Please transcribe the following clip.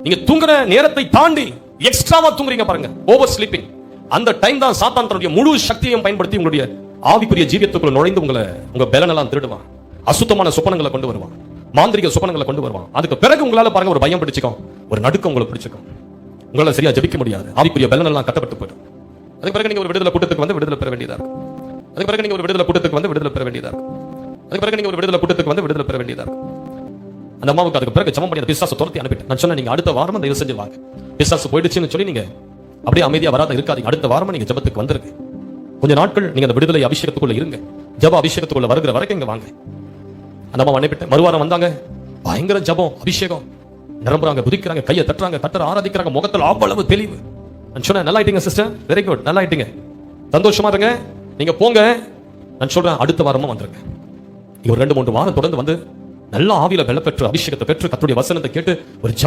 நீங்க தூங்குற நேரத்தை தாண்டி எக்ஸ்ட்ராவா தூங்குறீங்க பாருங்க, ஓவர் ஸ்லீப்பிங். அந்த டைம் தான் சாத்தான் தன்னுடைய முழு சக்தியையும் பயன்படுத்தி உங்களுடைய ஆவிக்குரிய ஜீவியத்துக்குள்ள நுழைந்து உங்க பலனெல்லாம் திருடுவான். அசுத்தமான சொப்பனங்களை கொண்டு வருவான், மாந்திரிக சொப்பனங்களை கொண்டு வருவான். அதுக்கு பிறகு உங்களால பாருங்க ஒரு பயம் பிடிச்சுக்கும், ஒரு நடுக்கம் உங்களை பிடிச்சுக்கும். உங்களால சரியா ஜெபிக்க முடியாது, ஆவிக்குரிய பலனெல்லாம் கட்டப்பட்டு போயிடும். அதுக்கு பிறகு நீங்க ஒரு விடுதலை கூட்டத்துக்கு வந்து விடுதலை பெற வேண்டியதா இருக்கும். அதுக்கு பிறகு நீங்க ஒரு விடுதலை கூட்டத்துக்கு வந்து விடுதலை பெற வேண்டியதா இருக்கும். அதுக்கு பிறகு நீங்க ஒரு விடுதலை கூட்டத்துக்கு வந்து விடுதலை பெற வேண்டியதா இருக்கும். அந்த அம்மாவுக்கு அதுக்கு பிறகு ஜெபம் பண்ணி அந்த பிசாசை துரத்தி அனுப்பிட்டேன். நான் சொன்னேன், நீங்க அடுத்த வாரம் தயவு செஞ்சு வாங்க. பிசாசு போயிடுச்சுன்னு சொல்லி நீங்க அப்படியே அமைதியா வராத இருக்காதீங்க. அடுத்த வாரமா நீங்க ஜெபத்துக்கு வந்துருங்க. கொஞ்ச நாட்கள் நீங்க அந்த விடுதலை அபிஷேகத்துக்குள்ள இருங்க. ஜெப அபிஷேகத்துக்குள்ள வருகிற வரைக்கும் இங்க வாங்க. அந்த அம்மா அனுப்பிட்டேன். மறுவாரம் வந்தாங்க, பயங்கர ஜெபம் அபிஷேகம், நிரம்புறாங்க, குதிக்கிறாங்க, கையை தட்டுறாங்க, கத்தரை ஆராதிக்கிறாங்க, முகத்தில் அவ்வளவு தெளிவு. நான் சொன்னேன், நல்லா ஆயிட்டீங்க சிஸ்டர், வெரி குட், நல்லா ஆயிட்டீங்க, சந்தோஷமா இருங்க, நீங்க போங்க. நான் சொல்றேன், அடுத்த வாரமா வந்துருங்க. ஒரு 2-3 வாரம் தொடர்ந்து வந்து நல்ல ஆவியில வெள்ள பெற்று அபிஷேகத்தை பெற்று கர்த்தருடைய வசனத்தை கேட்டு ஒரு ஜெப